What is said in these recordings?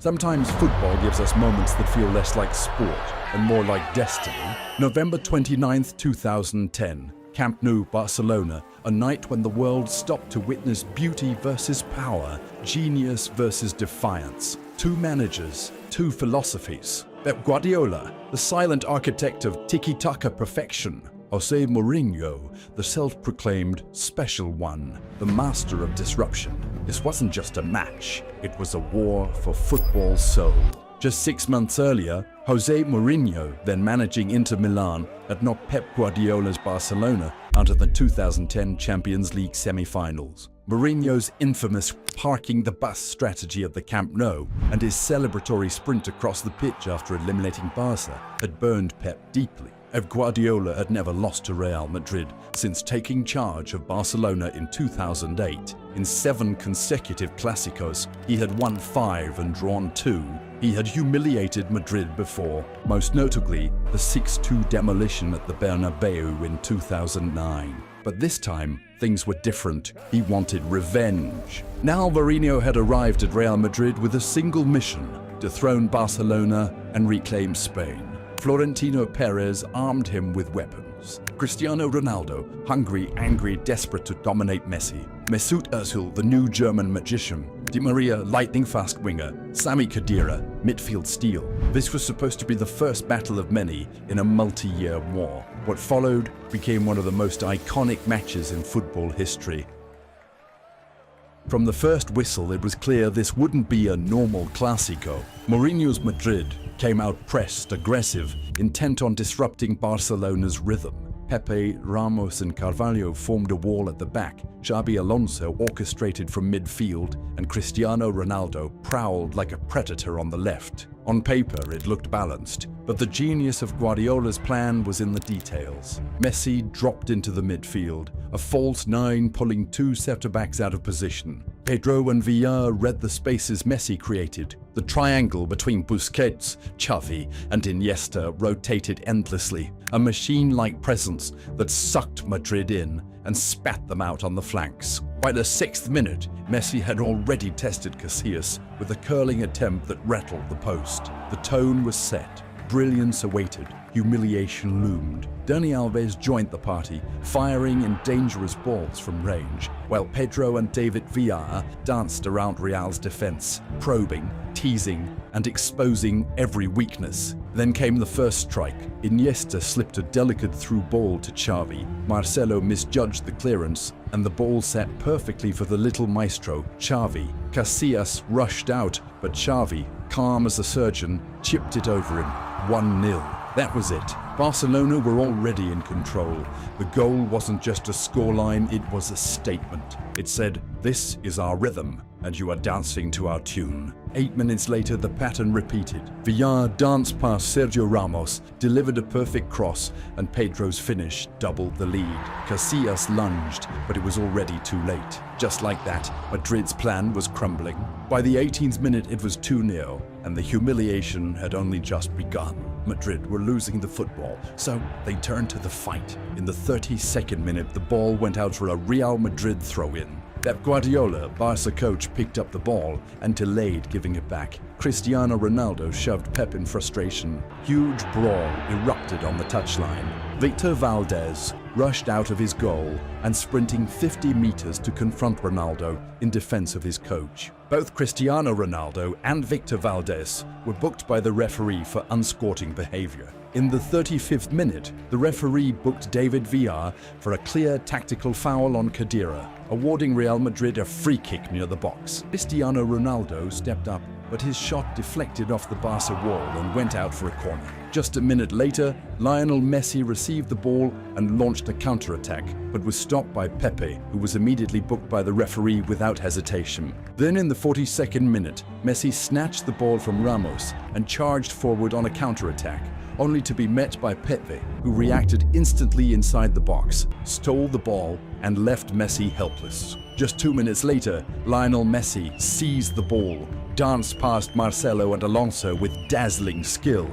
Sometimes football gives us moments that feel less like sport and more like destiny. November 29th, 2010. Camp Nou, Barcelona, a night when the world stopped to witness beauty versus power, genius versus defiance. Two managers, two philosophies. Pep Guardiola, the silent architect of tiki-taka perfection. Jose Mourinho, the self-proclaimed special one, the master of disruption. This wasn't just a match, it was a war for football's soul. Just 6 months earlier, Jose Mourinho, then managing Inter Milan, had knocked Pep Guardiola's Barcelona out of the 2010 Champions League semi-finals. Mourinho's infamous parking the bus strategy at the Camp Nou and his celebratory sprint across the pitch after eliminating Barca had burned Pep deeply. Pep Guardiola had never lost to Real Madrid since taking charge of Barcelona in 2008. In 7 consecutive Clásicos, he had won 5 and drawn 2. He had humiliated Madrid before, most notably the 6-2 demolition at the Bernabeu in 2009. But this time, things were different. He wanted revenge. Now Mourinho had arrived at Real Madrid with a single mission: dethrone Barcelona and reclaim Spain. Florentino Perez armed him with weapons. Cristiano Ronaldo, hungry, angry, desperate to dominate Messi. Mesut Özil, the new German magician. Di Maria, lightning-fast winger. Sami Khedira, midfield steel. This was supposed to be the first battle of many in a multi-year war. What followed became one of the most iconic matches in football history. From the first whistle, it was clear this wouldn't be a normal Clásico. Mourinho's Madrid came out pressed, aggressive, intent on disrupting Barcelona's rhythm. Pepe, Ramos and Carvalho formed a wall at the back. Xabi Alonso orchestrated from midfield, and Cristiano Ronaldo prowled like a predator on the left. On paper, it looked balanced, but the genius of Guardiola's plan was in the details. Messi dropped into the midfield, a false 9 pulling 2 centre-backs out of position. Pedro and Villar read the spaces Messi created. The triangle between Busquets, Xavi and Iniesta rotated endlessly, a machine-like presence that sucked Madrid in and spat them out on the flanks. By the 6th minute, Messi had already tested Casillas with a curling attempt that rattled the post. The tone was set. Brilliance awaited. Humiliation loomed. Dani Alves joined the party, firing in dangerous balls from range, while Pedro and David Villar danced around Real's defense, probing, teasing, and exposing every weakness. Then came the first strike. Iniesta slipped a delicate through ball to Xavi. Marcelo misjudged the clearance, and the ball sat perfectly for the little maestro, Xavi. Casillas rushed out, but Xavi, calm as a surgeon, chipped it over him. 1-0. That was it. Barcelona were already in control. The goal wasn't just a scoreline, it was a statement. It said, "This is our rhythm, and you are dancing to our tune." 8 minutes later, the pattern repeated. Villar danced past Sergio Ramos, delivered a perfect cross, and Pedro's finish doubled the lead. Casillas lunged, but it was already too late. Just like that, Madrid's plan was crumbling. By the 18th minute, it was 2-0, and the humiliation had only just begun. Madrid were losing the football, so they turned to the fight. In the 32nd minute, the ball went out for a Real Madrid throw-in. Pep Guardiola, Barca coach, picked up the ball and delayed giving it back. Cristiano Ronaldo shoved Pep in frustration. Huge brawl erupted on the touchline. Victor Valdés rushed out of his goal and sprinting 50 meters to confront Ronaldo in defense of his coach. Both Cristiano Ronaldo and Victor Valdés were booked by the referee for unsporting behavior. In the 35th minute, the referee booked David Villar for a clear tactical foul on Khedira, awarding Real Madrid a free kick near the box. Cristiano Ronaldo stepped up, but his shot deflected off the Barca wall and went out for a corner. Just a minute later, Lionel Messi received the ball and launched a counter-attack, but was stopped by Pepe, who was immediately booked by the referee without hesitation. Then in the 42nd minute, Messi snatched the ball from Ramos and charged forward on a counter-attack, only to be met by Pepe, who reacted instantly inside the box, stole the ball, and left Messi helpless. Just 2 minutes later, Lionel Messi seized the ball, danced past Marcelo and Alonso with dazzling skill,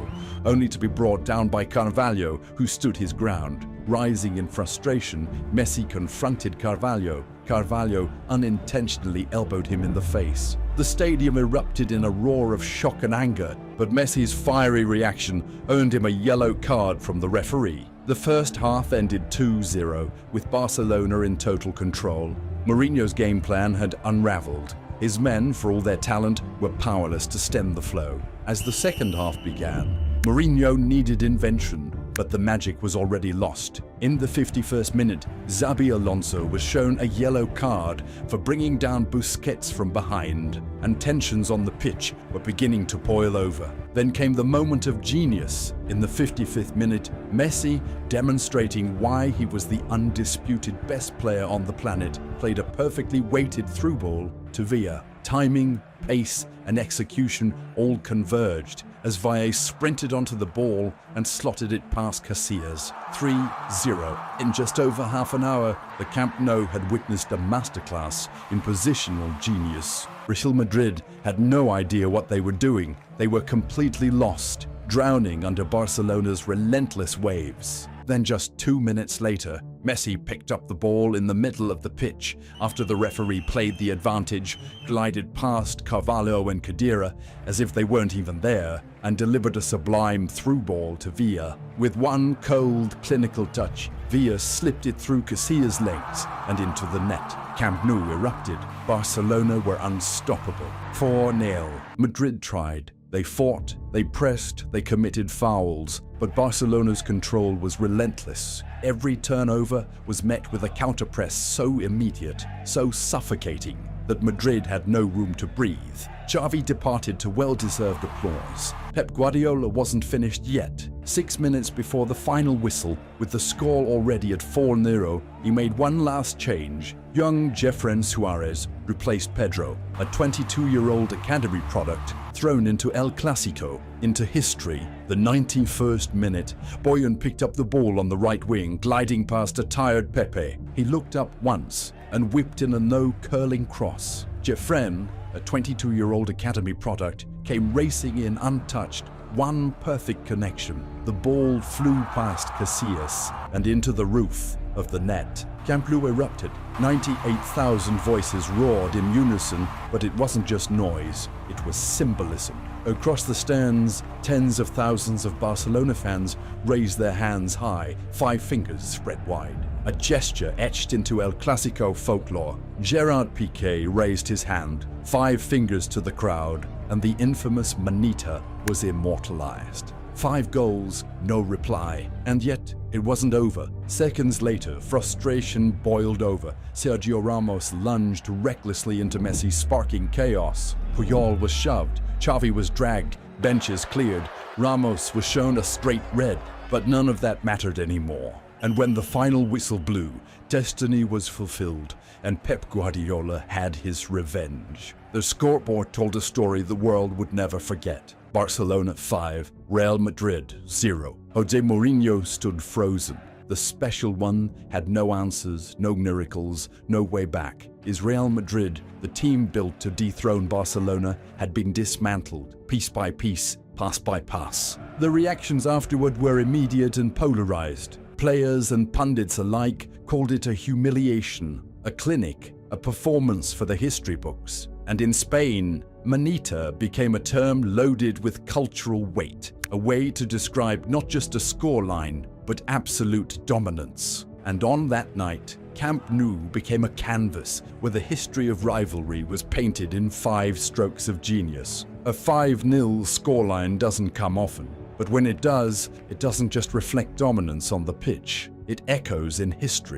only to be brought down by Carvalho, who stood his ground. Rising in frustration, Messi confronted Carvalho. Carvalho unintentionally elbowed him in the face. The stadium erupted in a roar of shock and anger, but Messi's fiery reaction earned him a yellow card from the referee. The first half ended 2-0, with Barcelona in total control. Mourinho's game plan had unraveled. His men, for all their talent, were powerless to stem the flow. As the second half began, Mourinho needed invention, but the magic was already lost. In the 51st minute, Xabi Alonso was shown a yellow card for bringing down Busquets from behind, and tensions on the pitch were beginning to boil over. Then came the moment of genius. In the 55th minute, Messi, demonstrating why he was the undisputed best player on the planet, played a perfectly weighted through ball to Villa. Timing, pace, and execution all converged as Villa sprinted onto the ball and slotted it past Casillas. 3-0. In just over half an hour, the Camp Nou had witnessed a masterclass in positional genius. Real Madrid had no idea what they were doing. They were completely lost, drowning under Barcelona's relentless waves. Then just 2 minutes later, Messi picked up the ball in the middle of the pitch after the referee played the advantage, glided past Carvalho and Khedira as if they weren't even there, and delivered a sublime through ball to Villa. With one cold, clinical touch, Villa slipped it through Casillas' legs and into the net. Camp Nou erupted. Barcelona were unstoppable. 4-0. Madrid tried. They fought, they pressed, they committed fouls, but Barcelona's control was relentless. Every turnover was met with a counterpress so immediate, so suffocating, that Madrid had no room to breathe. Xavi departed to well-deserved applause. Pep Guardiola wasn't finished yet. 6 minutes before the final whistle, with the score already at 4-0, he made one last change. Young Jefren Suarez replaced Pedro, a 22-year-old academy product thrown into El Clasico, into history. The 91st minute, Boyan picked up the ball on the right wing, gliding past a tired Pepe. He looked up once and whipped in a no-curling cross. Jefren, a 22-year-old academy product, came racing in untouched. One perfect connection. The ball flew past Casillas and into the roof of the net. Camp Nou erupted. 98,000 voices roared in unison, but it wasn't just noise, it was symbolism. Across the stands, tens of thousands of Barcelona fans raised their hands high, 5 fingers spread wide. A gesture etched into El Clasico folklore. Gerard Piqué raised his hand, 5 fingers to the crowd, and the infamous Manita was immortalized. 5 goals, no reply. And yet, it wasn't over. Seconds later, frustration boiled over. Sergio Ramos lunged recklessly into Messi's sparking chaos. Puyol was shoved, Xavi was dragged, benches cleared, Ramos was shown a straight red. But none of that mattered anymore. And when the final whistle blew, destiny was fulfilled, and Pep Guardiola had his revenge. The scoreboard told a story the world would never forget. Barcelona 5, Real Madrid 0. Jose Mourinho stood frozen. The special one had no answers, no miracles, no way back. Is Real Madrid, the team built to dethrone Barcelona, had been dismantled, piece by piece, pass by pass. The reactions afterward were immediate and polarized. Players and pundits alike called it a humiliation, a clinic, a performance for the history books. And in Spain, Manita became a term loaded with cultural weight, a way to describe not just a scoreline, but absolute dominance. And on that night, Camp Nou became a canvas where the history of rivalry was painted in 5 strokes of genius. A 5-0 scoreline doesn't come often, but when it does, it doesn't just reflect dominance on the pitch, it echoes in history.